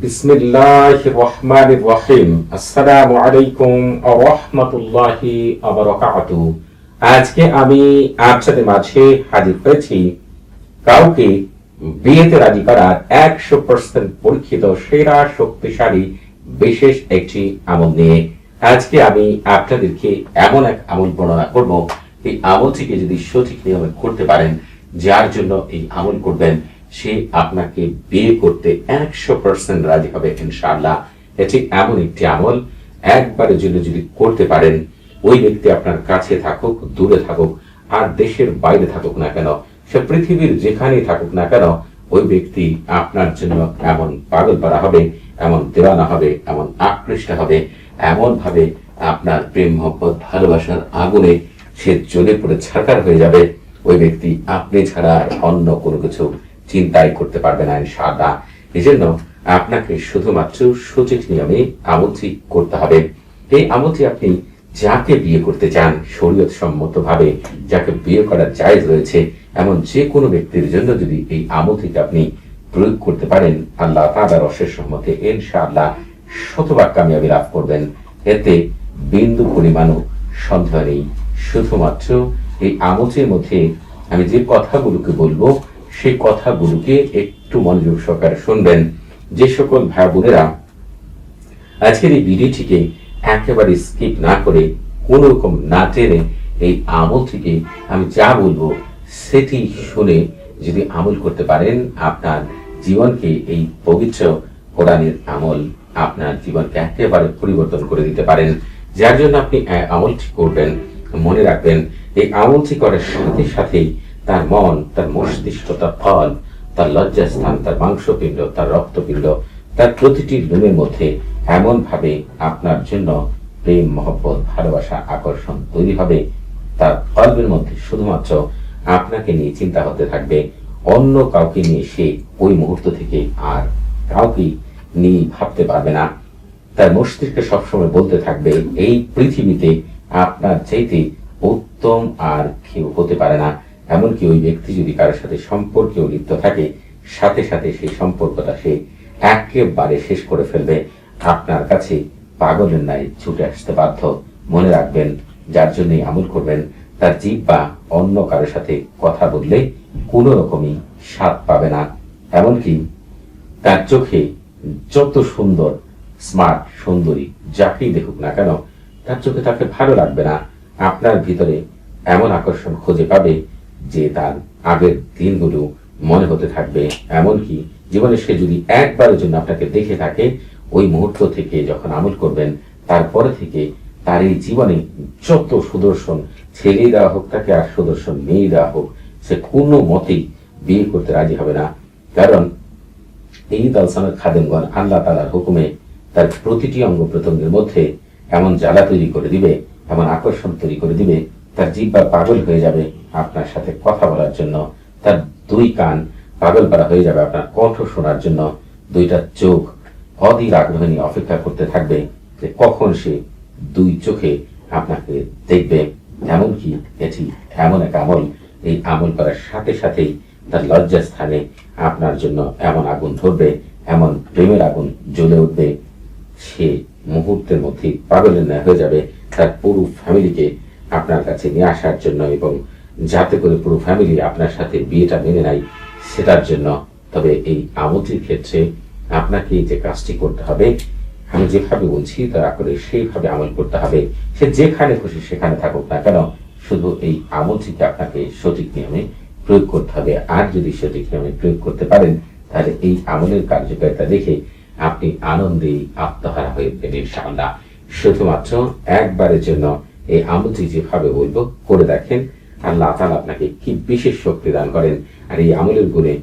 বিসমিল্লাহির রহমানির রহিম। আসসালামু আলাইকুম ওয়া রাহমাতুল্লাহি ওয়া বারাকাতুহু। আজকে আমি আপনাদের মাঝে হাজির হয়েছি কাউকে বিয়েতে রাজি করার 100% পরীক্ষিত সেরা শক্তিশালী বিশেষ একটি আমল নিয়ে। আজকে আমি আপনাদেরকে এমন এক আমল বর্ণনা করব, এই আমলটিকে যদি সঠিক নিয়মে করতে পারেন, যার জন্য এই আমল করবেন সে আপনাকে বিয়ে করতে 100% রাজি হবে ইনশাআল্লাহ। এটি এমন একটি আমল, একবারের জন্য যদি করতে পারেন, ওই ব্যক্তি আপনার কাছে থাকুক, দূরে থাকুক, আর দেশের বাইরে থাকুক না কেন, সে পৃথিবীর যেখানেই থাকুক না কেন, ওই ব্যক্তি আপনার জন্য এমন পাগল পারা হবে, এমন দেওয়ানা হবে, এমন আকৃষ্ট হবে, এমন ভাবে আপনার প্রেম মহব্বত ভালোবাসার আগুনে সে জ্বলে পড়ে ছারখার হয়ে যাবে। ওই ব্যক্তি আপনি ছাড়া অন্য কোনো কিছু চিন্তাই করতে পারবে না ইনশাআল্লাহ। এই জন্য আপনাকে শুধুমাত্র সঠিক নিয়মে আমলটি করতে হবে। এই আমলটি আপনি যাকে বিয়ে করতে চান, শরীয়ত সম্মত ভাবে যাকে বিয়ে করার জায়েজ রয়েছে, এমন যে কোনো ব্যক্তির জন্য যদি এই আমলটিকে আপনি প্রয়োগ করতে পারেন, আল্লাহ তাআলার অশেষ রহমতে ইনশাআল্লাহ শতভাগ কামিয়াবি লাভ করবেন। এতে বিন্দু পরিমাণও সন্দেহ নেই। শুধুমাত্র এই আমলটির মধ্যে আমি যে কথাগুলোকে বলবো, সেই কথাগুলোকে একটু মনোযোগ সহকারে শুনবেন। যে সকল ভাই বোনেরা আজকের এই ভিডিওটিকে একেবারে স্কিপ না করে, কোন রকম না টেনে এই আমল থেকে আমি যা বলবো সেটি শুনে যদি আমল করতে পারেন, আপনার জীবনকে এই পবিত্র কোরআনের আমল আপনার জীবনকে একেবারে পরিবর্তন করে দিতে পারেন। যার জন্য আপনি আমলটি করবেন, মনে রাখবেন এই আমলটি করার সাথে সাথেই তার মন, তার মস্তিষ্ক, তার ফল, তার লজ্জাস্থান, তার মাংসপিণ্ড, তার রক্তপিণ্ড, তার প্রতিটি লোমের মধ্যে এমন ভাবে আপনার জন্য প্রেম মহব্বত ভালোবাসা আকর্ষণ তৈরি হবে, তার কলবের মধ্যে শুধুমাত্র আপনাকে নিয়ে চিন্তা হতে থাকবে, অন্য কাউকে নিয়ে সে ওই মুহূর্ত থেকে আর কাউকে নিয়ে ভাবতে পারবে না। তার মস্তিষ্কে সবসময় বলতে থাকবে, এই পৃথিবীতে আপনার চাইতে উত্তম আর কেউ হতে পারে না। এমনকি ওই ব্যক্তি যদি কারোর সাথে সম্পর্কেও লিপ্ত থাকে, সাথে সাথে সেই সম্পর্কটা সে একেবারে শেষ করে ফেলবে, আপনার কাছে পাগলের ন্যায় ছুটে আসতে বাধ্য। মনে রাখবেন, যার জন্যই আমল করবেন, তার জিহ্বা অন্য কারোর সাথে কথা বললে কোনো রকমই স্বাদ পাবে না। এমনকি তার চোখে যত সুন্দর স্মার্ট সুন্দরী যাকেই দেখুক না কেন, তার চোখে তাকে ভালো লাগবে না। আপনার ভিতরে এমন আকর্ষণ খুঁজে পাবে যে তার আগের দিনগুলো মনে হতে থাকবে। এমনকি জীবনে সে যদি একবারের জন্য আপনাকে দেখে থাকে, ওই মুহূর্ত থেকে যখন আমল করবেন, তারপরে থেকে তার এই জীবনে যত সুদর্শন ছেলে দেওয়া হোক তাকে, আর সুদর্শন মেয়ে দেওয়া হোক, সে কোনো মতেই বিয়ে করতে রাজি হবে না। কারণ এই দালসানের খাদেমগণ আল্লাহ তাআলার হুকুমে তার প্রতিটি অঙ্গ প্রত্যঙ্গের মধ্যে এমন জ্বালা তৈরি করে দিবে, এমন আকর্ষণ তৈরি করে দিবে, তার জিহ্বা পাগল হয়ে যাবে আপনার সাথে কথা বলার জন্য, তার দুই কান পাগল পারা হয়ে যাবে আপনার কণ্ঠ শোনার জন্য, দুইটা চোখ অধীর আগ্রহ নিয়ে অপেক্ষা করতে থাকবে যে কখন সে দুই চোখে আপনাকে দেখবে। এমনকি এটি এমন এক আমল, এই আমল করার সাথে সাথেই তার লজ্জাস্থানে আপনার জন্য এমন আগুন ধরবে, এমন প্রেমের আগুন জ্বলে উঠবে, সে মুহূর্তের মধ্যে পাগলের ন্যায় হয়ে যাবে তার পুরো ফ্যামিলিকে আপনার কাছে নিয়ে আসার জন্য, এবং যাতে করে পুরো ফ্যামিলি আপনার সাথে বিয়েটা মেনে নেয় সেটার জন্য। তবে এই আমলটির ক্ষেত্রে আপনাকে যে কাজটি করতে হবে, আমি যেভাবে বলছি দয়া করে সেইভাবে আমল করতে হবে। সে যেখানে খুশি সেখানে থাকুক না কেন, শুধু এই আমলটিকে আপনাকে সঠিক নিয়মে প্রয়োগ করতে হবে। আর যদি সঠিক নিয়মে প্রয়োগ করতে পারেন, তাহলে এই আমলের কার্যকারিতা দেখে আপনি আনন্দে আত্মহারা হয়ে যাবেন ইনশাআল্লাহ। শুধুমাত্র একবারের জন্য এই আমলটি যেভাবে বলবো করে দেখেন, আল্লাহ তাআলা আপনাকে কি বিশেষ শক্তি দান করেন, আর এই আমলের গুণে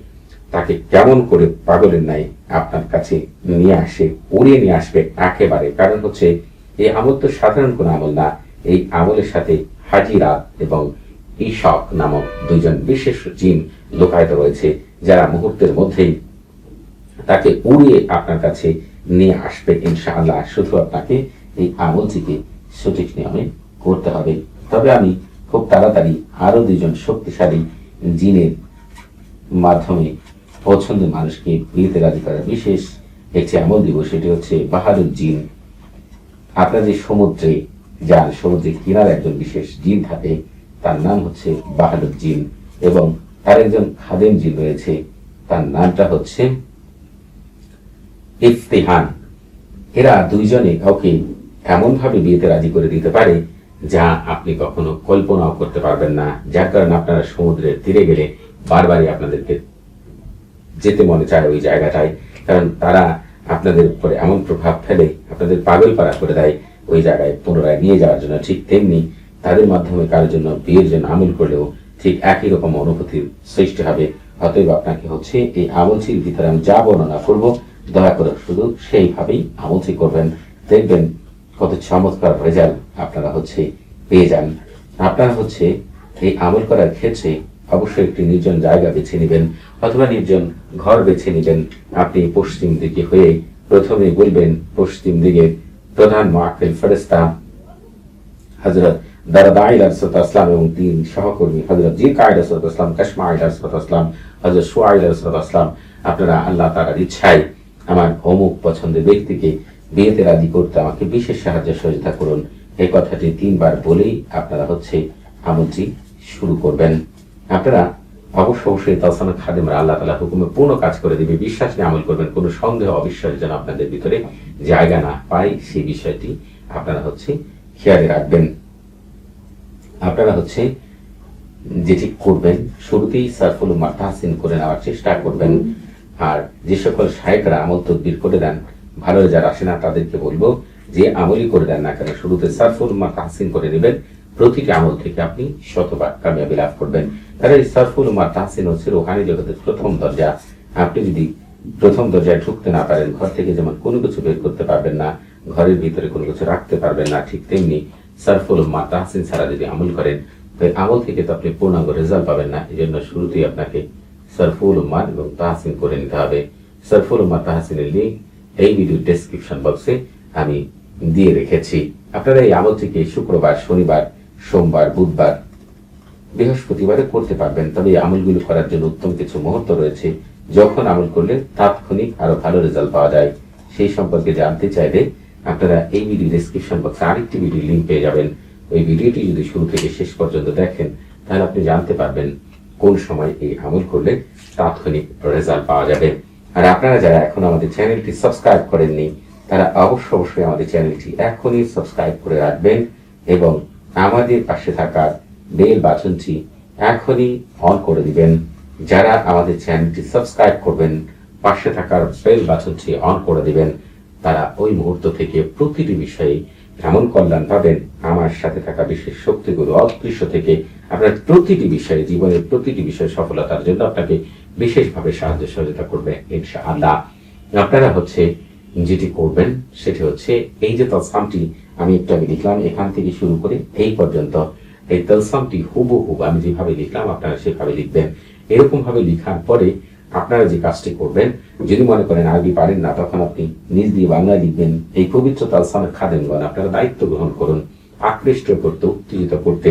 তাকে কেমন করে পাগলের ন্যায় আপনার কাছে নিয়ে আসে, উড়িয়ে নিয়ে আসবে একেবারে। কারণ হচ্ছে এই আমল তো সাধারণ কোনো আমল না। এই আমলের সাথে হাজিরা এবং ঈশক নামক দুইজন বিশেষ জিন লোকায়িত রয়েছে, যারা মুহূর্তের মধ্যেই তাকে উড়িয়ে আপনার কাছে নিয়ে আসবে ইনশাআল্লাহ। শুধু আপনাকে এই আমলটিকে সঠিক নিয়মে করতে হবে। তবে আমি খুব তাড়াতাড়ি আরো দুইজন শক্তিশালী জিনের মাধ্যমে পছন্দের মানুষকে বিয়েতে রাজি করার বিশেষ একটি আমল দিব, সেটি হচ্ছে বাহাদুর জিন। আপনার যে সমুদ্রে যান, সমুদ্রে কিনার একজন বিশেষ জিন থাকে, তার নাম হচ্ছে বাহাদুর জিন, এবং তার একজন খাদেম জিন রয়েছে, তার নামটা হচ্ছে ইফতিহান। এরা দুইজনে কাউকে এমন ভাবে বিয়েতে রাজি করে দিতে পারে যা আপনি কখনো কল্পনাও করতে পারবেন না, যার কারণে আপনারা সমুদ্রের তীরে গেলে বারবারই আপনাদেরকে যেতে মনে চায় ওই জায়গাটায়, কারণ তারা আপনাদের উপরে এমন প্রভাব ফেলে, আপনাদের পাগল পাড়া করে দেয় ওই জায়গায় পুনরায় নিয়ে যাওয়ার জন্য। ঠিক তেমনি তাদের মাধ্যমে কারোর জন্য বিয়ের জন্য আমল করলেও ঠিক একই রকম অনুভূতির সৃষ্টি হবে। অতএব আপনাকে হচ্ছে এই আমলটির ভিতরে আমি যা বর্ণনা করবো, দয়া করে শুধু সেইভাবেই আমলটি করবেন, দেখবেন কত চমৎকার রেজাল্ট আপনারা হচ্ছে পেয়ে যান। আপনারা হচ্ছে এই আমল করার ক্ষেত্রে অবশ্যই একটি নির্জন জায়গা বেছে নেবেন, অথবা নির্জন ঘর বেছে নেবেন। আপনি পশ্চিম দিকে হয়ে প্রথমে বলবেন, পশ্চিম দিকে প্রধান মুআক্কিল ফেরেশতা হযরত দারদাই আলাইহিস সালাম এবং তিন সহকর্মী হযরত জিকাই আলাইহিস সালাম, কাশমা আলাইহিস সালাম, হযরত শুআইব আলাইহিস সালাম, আপনারা আল্লাহ তাআলার ইচ্ছায় আমার অমুক পছন্দের ব্যক্তিকে বিয়েতে রাজি করতে আমাকে বিশেষ সাহায্য সহযোগিতা করুন, এই কথাটি 3 বার বলেই আপনারা হচ্ছে আমলটি শুরু করবেন। আপনারা অবশ্যই তাওসানা খাদেমরা আল্লাহ তাআলা হুকুমে পূর্ণ কাজ করে দিবে, বিশ্বাস নিয়ে আমল করবেন। কোনো সন্দেহ অবিশ্বাস যেন আপনাদের ভিতরে জায়গা না পায়, সেই বিষয়টি আপনারা হচ্ছে খেয়ালে রাখবেন। আপনারা হচ্ছে যেটি করবেন, শুরুতেই সারফুল উম্মাহ তাহসিন করে নেওয়ার চেষ্টা করবেন। আর যে সকল শায়েখরা আমল তদবির করে দেন, ভালো যারা আসে না তাদেরকে বলবো যে আমলই করে দেন না কেন, শুরুতে সারফুল উম্মাহ তাহসিন করে নেবেন, প্রতিটি আমল থেকে আপনি শতভাগ কামিয়াবি লাভ করবেন। তাহলে এই সারফুল উম্মাহ তাহসিন হচ্ছে রুহানি জগতের প্রথম দরজা। আপনি যদি প্রথম দরজায় ঢুকতে না পারেন, ঘর থেকে যেমন কোনো কিছু বের করতে পারবেন না, ঘরের ভিতরে কোনো কিছু রাখতে পারবেন না, ঠিক তেমনি সারফুল উম্মাহ তাহসিন ছাড়া যদি আমল করেন, তাই আমল থেকে তো আপনি পূর্ণাঙ্গ রেজাল্ট পাবেন না। এই জন্য শুরুতেই আপনাকে সারফুল উম্মাহ এবং তাহসিন করে নিতে হবে। সারফুল উম্মাহ তাহসিনের লিঙ্ক এই ভিডিও ডেসক্রিপশন বক্সে আমি দিয়ে রেখেছি। আপনারা এই আমলটিকে শুক্রবার, শনিবার, সোমবার, বুধবার, বৃহস্পতিবারে করতে পারবেন। তবে এই আমলগুলো করার জন্য উত্তম কিছু মুহূর্ত রয়েছে, যখন আমল করলে তাৎক্ষণিক আরো ভালো রেজাল্ট পাওয়া যায়। সেই সম্পর্কে জানতে চাইলে আপনারা এই ভিডিও ডেসক্রিপশন বক্সে আরেকটি ভিডিও লিঙ্ক পেয়ে যাবেন। ওই ভিডিওটি যদি শুরু থেকে শেষ পর্যন্ত দেখেন, তাহলে আপনি জানতে পারবেন কোন সময় এই আমল করলে তাৎক্ষণিক রেজাল্ট পাওয়া যাবে। আর আপনারা যারা এখন আমাদের চ্যানেলটি সাবস্ক্রাইব করেননি, তারা অবশ্যই আমাদের চ্যানেলটি এখনই সাবস্ক্রাইব করে রাখবেন এবং আমাদের পাশে থাকা বেল বাটনটি এখনই অন করে দিবেন। যারা আমাদের চ্যানেলটি সাবস্ক্রাইব করবেন, পাশে থাকার বেল বাটনটি অন করে দিবেন, তারা ওই মুহূর্ত থেকে প্রতিটি বিষয়ে এমন কল্যাণ পাবেন। আমার সাথে থাকা বিশেষ শক্তিগুলো অদৃশ্য থেকে আপনার প্রতিটি বিষয়ে, জীবনের প্রতিটি বিষয়ে সফলতার জন্য আপনাকে বিশেষভাবে সাহায্য সহযোগিতা করবে ইনশাআল্লাহ। আপনারা হচ্ছে যেটি করবেন সেটি হচ্ছে এই যে তালসামটি আমি একটু আগে লিখলাম, এখান থেকে শুরু করে এই পর্যন্ত এই তালসামটি হুবহু আমি যেভাবে লিখলাম আপনারা সেভাবে লিখবেন। এরকম ভাবে লিখার পরে আপনারা যে কাজটি করবেন, যদি মনে করেন আরবি পারেন না, তখন আপনি নিজ দিয়ে বাংলায় লিখবেন। এই পবিত্র তালসামের খাদেমগণ আপনারা দায়িত্ব গ্রহণ করুন, আকৃষ্ট করতে, উত্তেজিত করতে,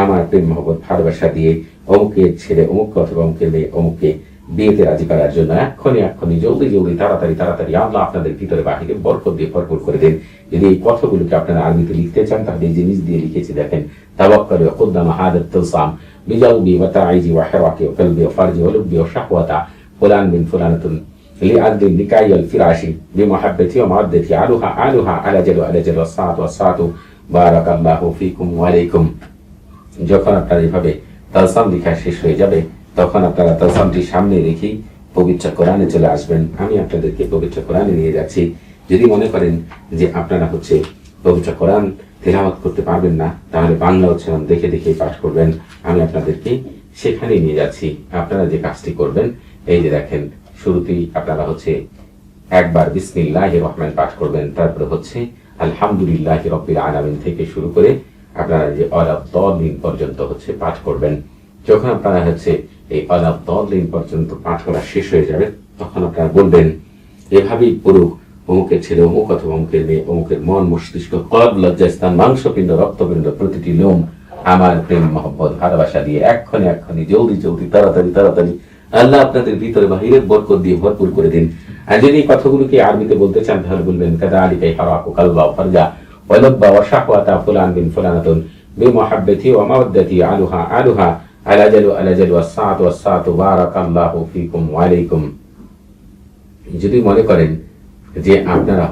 আমার প্রেম মহব্বত ভালোবাসা দিয়ে অমুকের ছেলে অমুক অথবা অমুকের মেয়ে অমুককে বিয়েতে রাজি করার জন্য এক্ষুনি জলদি তাড়াতাড়ি আল্লাহ আপনাদের ভিতরে বাহিরে বরকত দিয়ে ভরপুর করে দেন। যদি এই কথাগুলোকে আপনারা আরবিতে লিখতে চান, তাহলে এই জিনিস দিয়ে লিখেছি দেখেন, তাওয়াক্কাল ওয়া কুদ্দামা হাদাত তালসাম বিজাউবি ওয়া তাইজি ওয়া হিরাকি ওয়া কলবি ওয়া ফারজি ওয়া লুবি ওয়া শাহওয়াতা ফুলান মিন ফুলানাতুন লিআদলি নিকাই আল ফিরাশি বিমুহাব্বতি ওয়া মাওয়াদ্দাতি আলুহা আলাজাল ওয়াসাতু বারাকাল্লাহু ফিকুম ওয়া আলাইকুম। যখন আপনারা এইভাবে তালসাম লেখা শেষ হয়ে যাবে, তখন আপনারা তালসামটি সামনে রেখেই পবিত্র কোরআনে চলে আসবেন। আমি আপনাদেরকে পবিত্র কোরআনে নিয়ে যাচ্ছি। যদি মনে করেন যে আপনারা হচ্ছে পবিত্র কোরআন তেলাওয়াত করতে পারবেন না, তাহলে বাংলা উচ্চারণ দেখে দেখে পাঠ করবেন। আমি আপনাদেরকে সেখানে নিয়ে যাচ্ছি। আপনারা যে কাজটি করবেন, এই যে দেখেন, শুরুতেই আপনারা হচ্ছে একবার বিসমিল্লাহির রহমান পাঠ করবেন, তারপরে হচ্ছে আলহামদুলিল্লাহি রাব্বিল আলামিন থেকে শুরু করে আপনারা যে আলাদ-দালিন পর্যন্ত হচ্ছে পাঠ করবেন। যখন আপনারা হচ্ছে এই আলাদ-দালিন পর্যন্ত পাঠ করা শেষ হয়ে যাবে, তখন আপনারা বলবেন, এভাবেই পুরো অমুকের ছেলে অমুক অথবা অমুকের মেয়ে অমুকের মন, মস্তিষ্ক, কলব, লজ্জাস্থান, মাংসপিণ্ড, রক্তপিণ্ড, প্রতিটি লোম আমার প্রেম মহব্বত ভালোবাসা দিয়ে এক্ষুনি জলদি তাড়াতাড়ি আল্লাহ আপনাদের ভিতরে বাহিরে বরকত দিয়ে ভরপুর করে দিন। আর যদি এই কথাগুলোকে আরবিতে বলতে চান তাহলে বলবেন কাযালিকা ইয়ারাকু কালবা ফারজা ওয়া লাব্বা ওয়া শাহওয়াতা ফুলান বিন ফুলানাতুন বিমুহাব্বাতি ওয়া মাওয়াদ্দাতি আলুহা আলুহা আলাজালু আলাজালু ওয়াস-সাআতু ওয়াস-সাআতু বারাকাল্লাহু ফীকুম ওয়া আলাইকুম। যদি মনে করেন যে আপনারা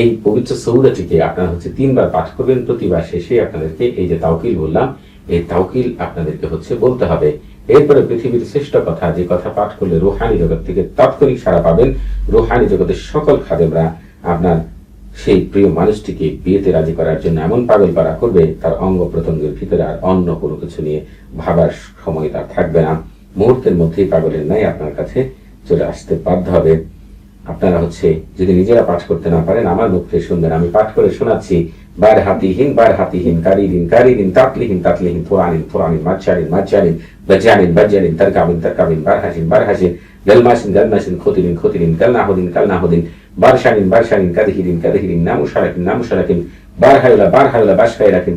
এই পবিত্র সূরাটিকে আপনারা 3 বার পাঠ করবেন, প্রতিবার শেষে আপনাদেরকে এই যে তাওকিল বললাম, এই তাওকিল আপনাদেরকে বলতে হবে। এরপরে পৃথিবীর শ্রেষ্ঠ কথা, যে কথা পাঠ করলে রুহানি জগৎ থেকে তাৎক্ষণিক সাড়া পাবেন, রুহানি জগতের সকল খাদেমরা আপনার সেই প্রিয় মানুষটিকে বিয়েতে রাজি করার জন্য এমন পাগল পাড়া করবে, তার অঙ্গ প্রত্যঙ্গের ভিতরে আর অন্য কোনো কিছু নিয়ে ভাবার সময় তার থাকবে না। মুহূর্তের মধ্যেই পাগলের ন্যায় আপনার কাছে চলে আসতে বাধ্য হবে। আপনারা যদি নিজেরা পাঠ করতে না পারেন, আমার মুখ থেকে শুনবেন, আমি পাঠ করে শোনাচ্ছি। বার হাতিহীন কারিদিন তাতলিহীন থোরানিন মাচ্চারিন বাজ্জারিন তারকাবিন বারহাসিন গালমাসিন খতিরিন কালনাহুদিন বারশানিন কাদহিরিন নামুশারাকিন বারহায়ুলা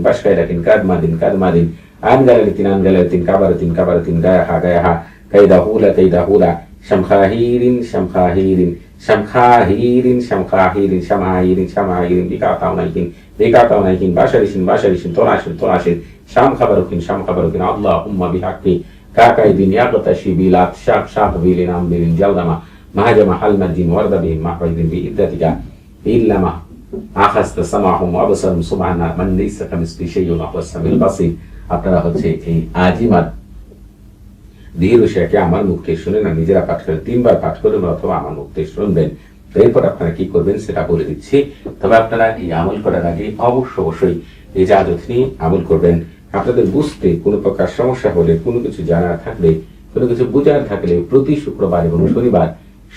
বাশকাইরাকিন কাদমাদিন আনগালালিতিন কাবারাতিন গায়াহা কাইদাহুলা শামখাহিরিন বিকাতাউনাইহিন বাশারিসিন তোরাশিন শাম খাবারুকিন আল্লাহুম্মা বিহাক্কি কাকাইদিন ইয়াগতাশি বিলাত শাক বিলিন আমবিলিন জালদামা মাহাজামা হালমাদ্দিন ওয়ারদাবিহিম মাহরাইদিন বিইদ্দাতিকা ইল্লামা আখাযতা সামাহুম ওয়া আবসারুম সুবহানা মান লাইসা কামিসলিহি শাইউন ওয়া হুয়াস সামিউল বাসীর। আপনারা এই আজিমাত ধীরুষাকে আমার মুখ থেকে শুনে না, নিজেরা পাঠ করেন, 3 বার পাঠ করবেন অথবা আমার মুখ থেকে শুনবেন। এরপর আপনারা কি করবেন সেটা বলে দিচ্ছি। তবে আপনারা এই আমল করার আগে অবশ্যই এই ইজাজত নিয়ে আমল করবেন। আপনাদের বুঝতে কোনো প্রকার সমস্যা হলে, কোনো কিছু জানার থাকলে, কোনো কিছু বোঝার থাকলে প্রতি শুক্রবার এবং শনিবার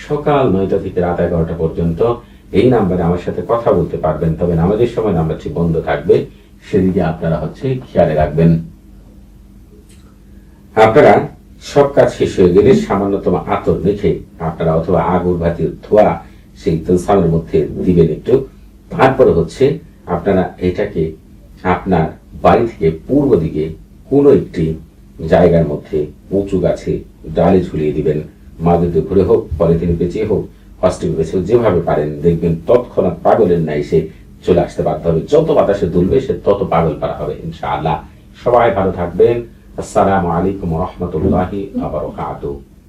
সকাল 9টা থেকে রাত 11টা পর্যন্ত এই নাম্বারে আমার সাথে কথা বলতে পারবেন। তবে নামাজের সময় নাম্বারটি বন্ধ থাকবে, সেদিকে আপনারা খেয়ালে রাখবেন। আপনারা সব কাজ শেষ হয়ে গেলে সামান্যতম আতর মেখে আপনারা অথবা আগুর ভাতির ধোয়া সেই তলসামের মধ্যে দিবেন একটু। তারপরে আপনারা এটাকে আপনার বাড়ি থেকে পূর্ব দিকে কোনো একটি জায়গার মধ্যে উঁচু গাছে ডালে ঝুলিয়ে দিবেন। মাদুতে ঘুরে হোক, পলিথিন পেঁচিয়ে হোক, প্লাস্টিক পেঁচে হোক, যেভাবে পারেন, দেখবেন তৎক্ষণাৎ পাগলের ন্যায় সে চলে আসতে বাধ্য হবে। যত বাতাসে দুলবে সে তত পাগল পারা হবে ইনশাআল্লাহ। সবাই ভালো থাকবেন। আসসালামু আলাইকুম ওয়া রাহমাতুল্লাহি ওয়া বারাকাতুহু।